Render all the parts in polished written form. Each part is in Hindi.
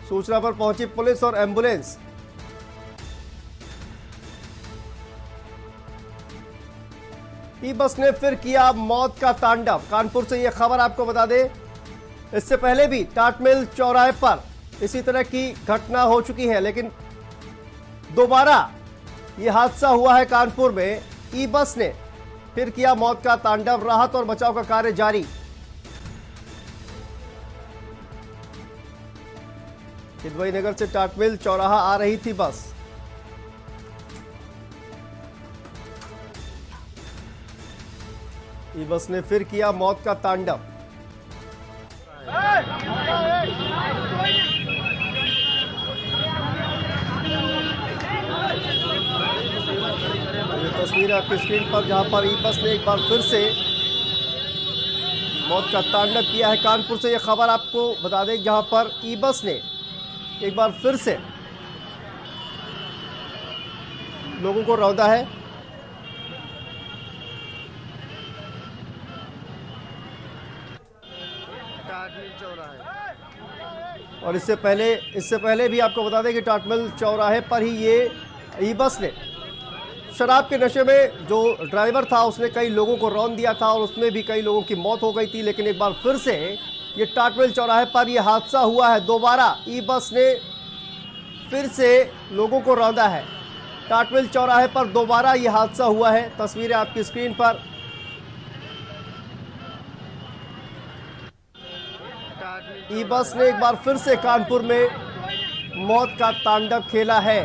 सूचना पर पहुंची पुलिस और एम्बुलेंस। ई बस ने फिर किया मौत का तांडव। कानपुर से यह खबर आपको बता दें, इससे पहले भी टाटमिल चौराहे पर इसी तरह की घटना हो चुकी है, लेकिन दोबारा यह हादसा हुआ है कानपुर में। ई बस ने फिर किया मौत का तांडव। राहत और बचाव का कार्य जारी। किदवई नगर से टाटमिल चौराहा आ रही थी बस। ई बस ने फिर किया मौत का तांडव। ये तस्वीर आपकी स्क्रीन पर, जहां पर ई बस ने एक बार फिर से मौत का तांडव किया है। कानपुर से यह खबर आपको बता दें, जहां पर ई बस ने एक बार फिर से लोगों को रौंदा है। और इससे पहले भी आपको बता दें कि टाटमिल चौराहे पर ही ये ई बस ने शराब के नशे में जो ड्राइवर था उसने कई लोगों को रौंद दिया था और उसमें भी कई लोगों की मौत हो गई थी। लेकिन एक बार फिर से ये टाटमिल चौराहे पर यह हादसा हुआ है। दोबारा ई बस ने फिर से लोगों को रौंदा है। टाटमिल चौराहे पर दोबारा यह हादसा हुआ है। तस्वीरें आपकी स्क्रीन पर। ई बस ने एक बार फिर से कानपुर में मौत का तांडव खेला है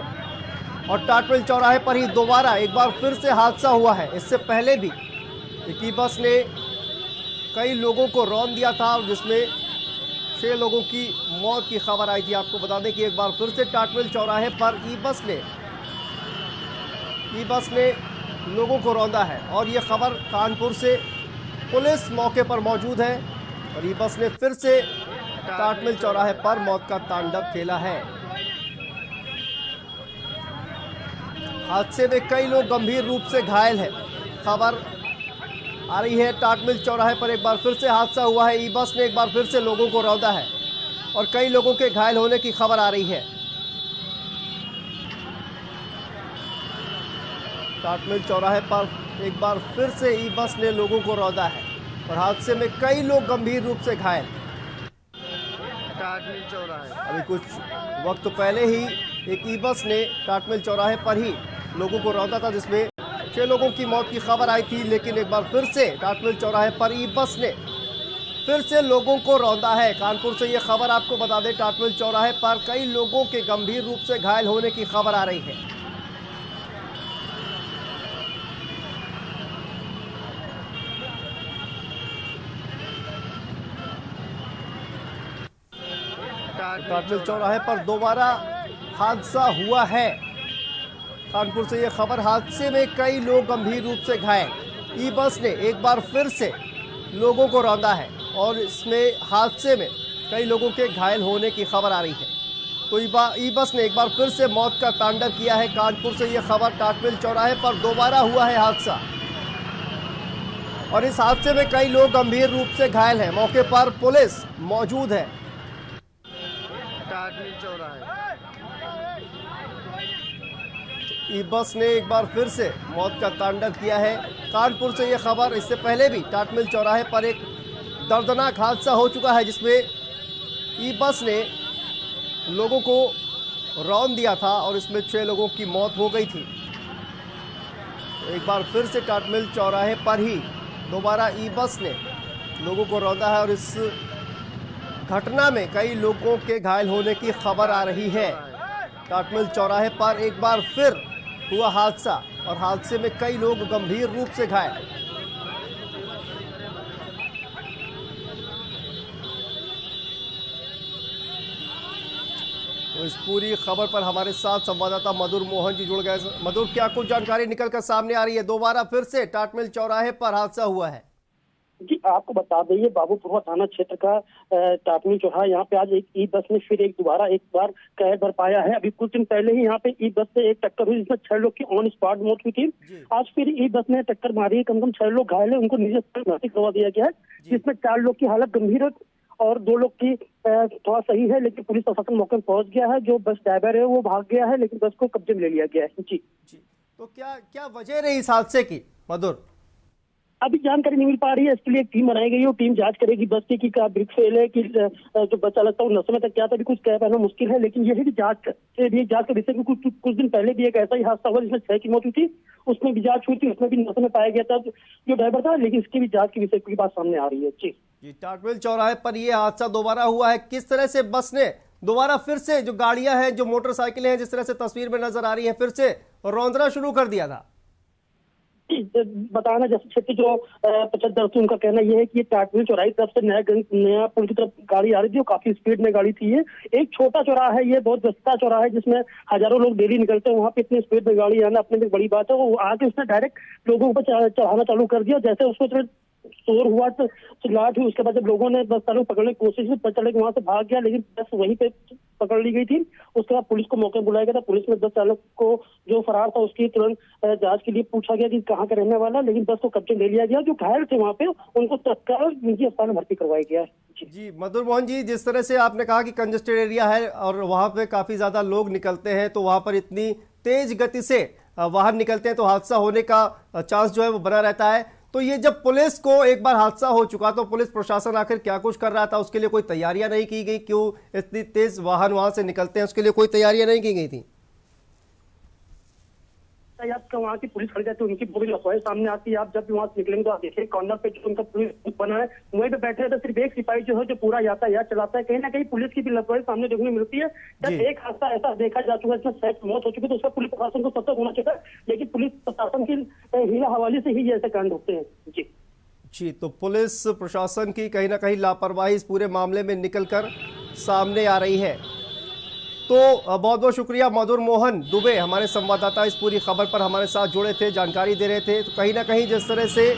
और टाटमिल चौराहे पर ही दोबारा एक बार फिर से हादसा हुआ है। इससे पहले भी ई बस ने कई लोगों को रौंद दिया था, जिसमें 6 लोगों की मौत की खबर आई थी। आपको बता दें कि एक बार फिर से टाटमिल चौराहे पर ई बस ने लोगों को रौंदा है। और ये खबर कानपुर से, पुलिस मौके पर मौजूद है और ई बस ने फिर से टाटमिल चौराहे पर मौत का तांडव खेला है। हादसे में कई लोग गंभीर रूप से घायल हैं। खबर आ रही है टाटमिल चौराहे पर एक बार फिर से हादसा हुआ है। ई बस ने एक बार फिर से लोगों को रौंदा है और कई लोगों के घायल होने की खबर आ रही है। टाटमिल चौराहे पर एक बार फिर से ई बस ने लोगों को रौंदा है और हादसे में कई लोग गंभीर रूप से घायल। टाटमिल चौराहे अभी कुछ वक्त पहले ही एक ई बस ने टाटमिल चौराहे पर ही लोगों को रौंदा था, जिसमें 6 लोगों की मौत की खबर आई थी। लेकिन एक बार फिर से टाटमिल चौराहे पर ई बस ने फिर से लोगों को रौंदा है। कानपुर से यह खबर आपको बता दें, टाटमिल चौराहे पर कई लोगों के गंभीर रूप से घायल होने की खबर आ रही है। टाटमिल चौराहे पर दोबारा हादसा हुआ है। कानपुर से यह खबर, हादसे में कई लोग गंभीर रूप से घायल। ई बस ने एक बार फिर से लोगों को रौंदा है और इसमें हादसे में कई लोगों के घायल होने की खबर आ रही है। तो ई बस ने एक बार फिर से मौत का तांडव किया है। कानपुर से यह खबर, टाटमिल चौराहे पर दोबारा हुआ है हादसा और इस हादसे में कई लोग गंभीर रूप से घायल हैं। मौके पर पुलिस मौजूद है। टाटमिल चौराहे ई बस ने एक बार फिर से मौत का तांडव किया है। कानपुर से यह खबर, इससे पहले भी टाटमिल चौराहे पर एक दर्दनाक हादसा हो चुका है, जिसमें ई बस ने लोगों को रौंद दिया था और इसमें 6 लोगों की मौत हो गई थी। तो एक बार फिर से टाटमिल चौराहे पर ही दोबारा ई बस ने लोगों को रौंदा है और इस घटना में कई लोगों के घायल होने की खबर आ रही है। टाटमिल चौराहे पर एक बार फिर हुआ हादसा और हादसे में कई लोग गंभीर रूप से घायल। तो इस पूरी खबर पर हमारे साथ संवाददाता मधुर मोहन जी जुड़ गए। मधुर, क्या कुछ जानकारी निकलकर सामने आ रही है? दोबारा फिर से टाटमिल चौराहे पर हादसा हुआ है। जी, आपको बता दें, बाबूपुरवा थाना क्षेत्र का टाटमिल चौराहा, यहाँ पे आज एक ई बस ने फिर एक बार कहर भर पाया है। अभी कुछ दिन पहले ही यहाँ पे ई बस से एक टक्कर हुई, जिसमें 6 लोग की ऑन स्पॉट मौत हुई थी। आज फिर ई बस ने टक्कर मारी है। कम से कम 6 लोग घायल है, उनको निजी अस्पताल में भर्ती करवा दिया गया है, जिसमें 4 लोग की हालत गंभीर है और 2 लोग की थोड़ा सही है, लेकिन पुलिस प्रशासन मौके पर पहुंच गया है। जो बस ड्राइवर है वो भाग गया है, लेकिन बस को कब्जे में ले लिया गया है। जी जी, तो क्या क्या वजह रही इस हादसे की मधुर? अभी जानकारी नहीं मिल पा रही है। इसके लिए एक टीम बनाई गई है, वो टीम जांच करेगी बस की कि क्या ब्रेक फेल है, कि जो बस चालक था वो नशे में तक क्या था, अभी कुछ कह पाना मुश्किल है। लेकिन ये है कि जांच का विषय में कुछ दिन पहले भी एक ऐसा ही हादसा हुआ जिसमें 6 की मौत हुई थी, उसमें भी जांच हुई थी, उसमें भी नशे में पाया गया था जो ड्राइवर था, लेकिन इसकी भी जांच के विषय की बात सामने आ रही है। जी जी, टाटमिल चौराहे पर यह हादसा दोबारा हुआ है। किस तरह से बस ने दोबारा फिर से जो गाड़ियां हैं, जो मोटरसाइकिलें हैं, जिस तरह से तस्वीर में नजर आ रही हैं, फिर से रौंदना शुरू कर दिया था? बताना जैसे क्षेत्र जो प्रत्यक्षदर्शी उनका कहना यह है कि ये टाटमिल चौराहे की तरफ से नया पुल की तरफ गाड़ी आ रही थी और काफी स्पीड में गाड़ी थी। ये एक छोटा चौराहा है, ये बहुत व्यस्त चौराहा है जिसमें हजारों लोग डेली निकलते हैं। वहाँ पे इतनी स्पीड में गाड़ी आना अपने में बड़ी बात है। वो आके उसने डायरेक्ट लोगों को चढ़ाना चालू कर दिया। जैसे उसको शोर हुआ तो चिल्लाहट हुई, उसके बाद जब लोगों ने बस चालक पकड़ने की कोशिश की, बस चालक वहां से भाग गया, लेकिन बस वहीं पे पकड़ ली गई थी। उसके बाद पुलिस को मौके पर बुलाया गया था। पुलिस ने बस चालक को जो फरार था उसकी तुरंत जांच के लिए पूछा गया कि कहाँ का रहने वाला, लेकिन बस को कब्जे ले लिया गया। जो घायल थे वहाँ पे उनको तत्काल निजी अस्पताल में भर्ती करवाया गया है। जी मधुर मोहन जी, जिस तरह से आपने कहा कि कंजेस्टेड एरिया है और वहां पे काफी ज्यादा लोग निकलते हैं, तो वहां पर इतनी तेज गति से वाहन निकलते हैं तो हादसा होने का चांस जो है वो बना रहता है। तो ये जब पुलिस को एक बार हादसा हो चुका तो पुलिस प्रशासन आखिर क्या कुछ कर रहा था? उसके लिए कोई तैयारियां नहीं की गई? क्यों इतनी तेज वाहन वहां से निकलते हैं, उसके लिए कोई तैयारियां नहीं की गई थी? वहाँ की पुलिस खड़ी रहती है, उनकी पूरी अफवाहें सामने आती है। आप जब भी वहाँ से निकलेंगे तो आप देखिए कॉर्नर पे जो उनका पुलिस बना है वहीं पे बैठे रहते, सिर्फ एक सिपाही जो है जो पूरा यातायात चलाता है। कहीं ना कहीं पुलिस की भी अफवाहें सामने देखने मिलती है। जब एक हादसा ऐसा देखा जा चुका है जिसमें 6 मौत हो चुकी है तो उसका पुलिस प्रशासन को सतर्क होना चाहिए, लेकिन पुलिस प्रशासन की हीला हवाले से ही ऐसे कांड होते हैं। जी, तो पुलिस प्रशासन की कहीं ना कहीं लापरवाही इस पूरे मामले में निकलकर सामने आ रही है। तो बहुत बहुत शुक्रिया मधुर मोहन दुबे, हमारे संवाददाता इस पूरी खबर पर हमारे साथ जुड़े थे, जानकारी दे रहे थे। तो कहीं ना कहीं जिस तरह से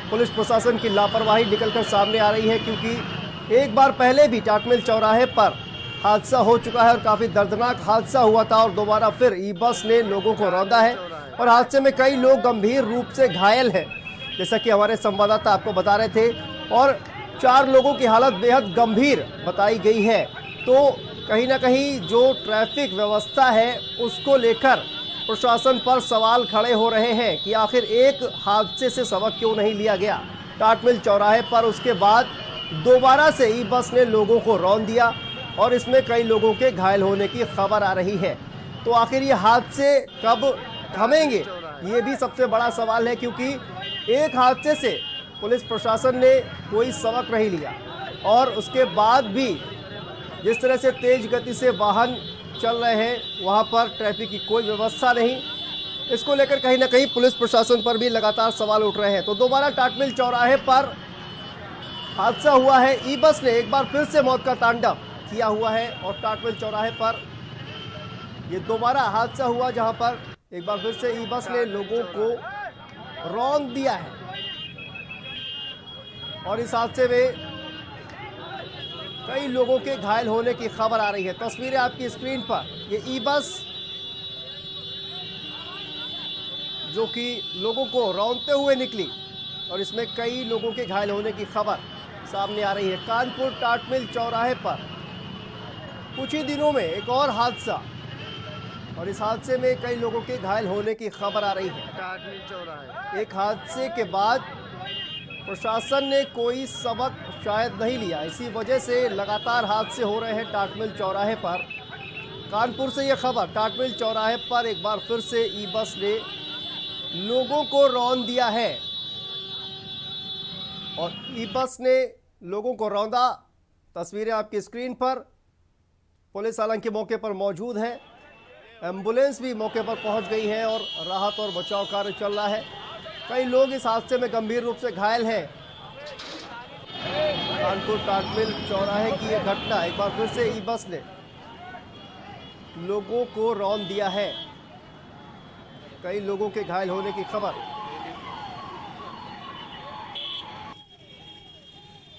पुलिस प्रशासन की लापरवाही निकलकर सामने आ रही है, क्योंकि एक बार पहले भी टाटमिल चौराहे पर हादसा हो चुका है और काफ़ी दर्दनाक हादसा हुआ था और दोबारा फिर ई बस ने लोगों को रौंदा है और हादसे में कई लोग गंभीर रूप से घायल हैं, जैसा कि हमारे संवाददाता आपको बता रहे थे, और 4 लोगों की हालत बेहद गंभीर बताई गई है। तो कहीं ना कहीं जो ट्रैफिक व्यवस्था है उसको लेकर प्रशासन पर सवाल खड़े हो रहे हैं कि आखिर एक हादसे से सबक क्यों नहीं लिया गया टाटमिल चौराहे पर। उसके बाद दोबारा से ई बस ने लोगों को रौंद दिया और इसमें कई लोगों के घायल होने की खबर आ रही है। तो आखिर ये हादसे कब थमेंगे, ये भी सबसे बड़ा सवाल है, क्योंकि एक हादसे से पुलिस प्रशासन ने कोई सबक नहीं लिया और उसके बाद भी जिस तरह से तेज गति से वाहन चल रहे हैं वहां पर ट्रैफिक की कोई व्यवस्था नहीं, इसको लेकर कहीं ना कहीं पुलिस प्रशासन पर भी लगातार सवाल उठ रहे हैं। तो दोबारा टाटमिल चौराहे पर हादसा हुआ है, ई बस ने एक बार फिर से मौत का तांडव किया हुआ है और टाटमिल चौराहे पर ये दोबारा हादसा हुआ जहां पर एक बार फिर से ई बस ने लोगों को रौंद दिया है और इस हादसे में कई लोगों के घायल होने की खबर आ रही है। तस्वीरें आपकी स्क्रीन पर, ये ई बस जो कि लोगों को रौंदते हुए निकली और इसमें कई लोगों के घायल होने की खबर सामने आ रही है। कानपुर टाटमिल चौराहे पर कुछ ही दिनों में एक और हादसा और इस हादसे में कई लोगों के घायल होने की खबर आ रही है। टाटमिल चौराहे एक हादसे के बाद प्रशासन ने कोई सबक शायद नहीं लिया, इसी वजह से लगातार हादसे हो रहे हैं टाटमिल चौराहे पर। कानपुर से यह खबर, टाटमिल चौराहे पर एक बार फिर से ई बस ने लोगों को रौंद दिया है और ई बस ने लोगों को रौंदा। तस्वीरें आपकी स्क्रीन पर, पुलिस हालांकि मौके पर मौजूद है, एम्बुलेंस भी मौके पर पहुंच गई है और राहत और बचाव कार्य चल रहा है। कई लोग इस हादसे में गंभीर रूप से घायल हैं। कानपुर टाटमिल चौराहे की यह घटना, एक बार फिर से ई बस ने लोगों को रौंद दिया है, कई लोगों के घायल होने की खबर।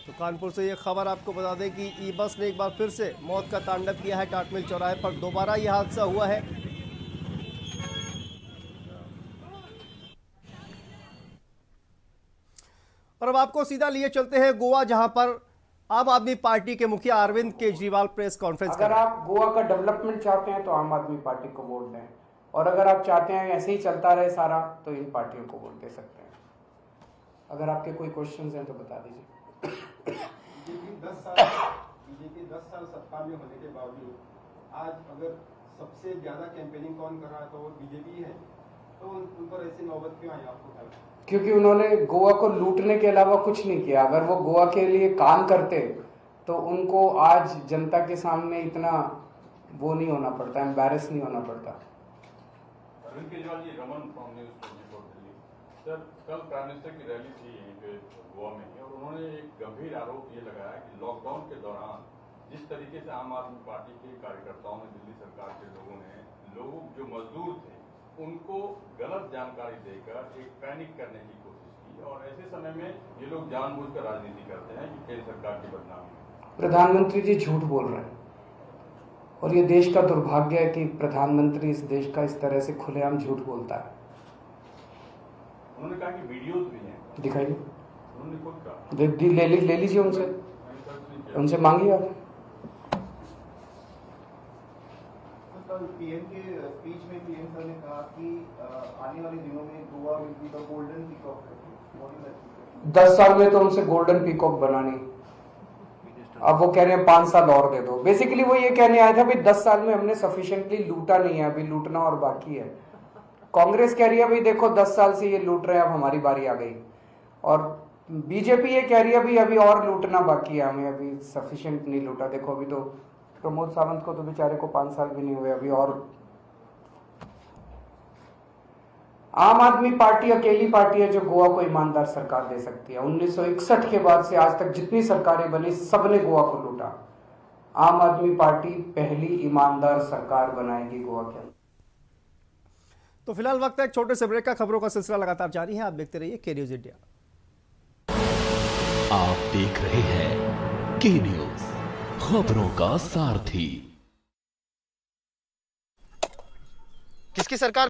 तो कानपुर से यह खबर आपको बता दें कि ई बस ने एक बार फिर से मौत का तांडव किया है टाटमिल चौराहे पर, दोबारा यह हादसा हुआ है। और अब आपको सीधा लिए चलते हैं गोवा, जहां पर आम आदमी पार्टी के मुखिया अरविंद केजरीवाल प्रेस कॉन्फ्रेंस अगर आप गोवा का डेवलपमेंट चाहते हैं तो आम आदमी पार्टी को वोट दें, और अगर आप चाहते हैं ऐसे ही चलता रहे सारा तो इन पार्टियों को वोट दे सकते हैं। अगर आपके कोई क्वेश्चंस हैं तो बता दीजिए। बीजेपी 10 साल सत्ता में होने के बावजूद आज अगर सबसे ज्यादा कैंपेनिंग कौन कर रहा है तो वो बीजेपी है, तो उन पर ऐसी नौबत क्यों आई आपको क्या लगता है? क्योंकि उन्होंने गोवा को लूटने के अलावा कुछ नहीं किया। अगर वो गोवा के लिए काम करते तो उनको आज जनता के सामने इतना वो नहीं होना पड़ता, एम्बैरेस नहीं होना पड़ता। Arvind Kejriwal ji, Raman from news 24 Delhi. Sir, कल प्राइम मिनिस्टर की रैली थी यहीं पे गोवा में ही, और उन्होंने एक गंभीर आरोप ये लगाया कि लॉकडाउन के दौरान जिस तरीके से आम आदमी पार्टी के कार्यकर्ताओं ने, दिल्ली सरकार के लोगों ने, लोग जो मजदूर थे उनको गलत जानकारी देकर एक पैनिक करने की कोशिश की, और ऐसे समय में ये लोग जानबूझकर राजनीति करते हैं कि केंद्र सरकार की बदनामी। प्रधानमंत्री जी झूठ बोल रहे हैं, और ये देश का दुर्भाग्य है कि प्रधानमंत्री इस देश का इस तरह से खुलेआम झूठ बोलता है। उन्होंने कहा कि वीडियोज भी हैं। दिखाइए। उन्होंने खुद कहा। ले लीजिए उनसे मांगिए आप। कल पीएम के स्पीच में पीएम सर ने कहा कि आने वाले दिनों में Goa will be the golden peacock. 10 साल में तो उनसे गोल्डन पीकॉक बनानी, अब वो कह रहे हैं 5 साल और दे दो। बेसिकली वो ये कहने आया था भाई 10 साल में हमने सफिशिएंटली लूटा नहीं है, अभी लूटना और बाकी है। कांग्रेस कह रही है भाई देखो 10 साल से ये लूट रहे हैं, अब हमारी बारी आ गई। और बीजेपी ये कह रही है भाई अभी और लूटना बाकी है, हमें अभी सफिशिएंट नहीं लूटा। देखो अभी तो प्रमोद सावंत को तो बेचारे को 5 साल भी नहीं हुए अभी। और आम आदमी पार्टी अकेली पार्टी है जो गोवा को ईमानदार सरकार दे सकती है। 1961 के बाद से आज तक जितनी सरकारें बनी सबने गोवा को लूटा। आम आदमी पार्टी पहली ईमानदार सरकार बनाएगी गोवा के अंदर। तो फिलहाल वक्त है एक छोटे से ब्रेक का। खबरों का सिलसिला लगातार जारी है, आप देखते रहिए के न्यूज इंडिया। आप देख रहे हैं के न्यूज, खबरों का सारथी। किसकी सरकार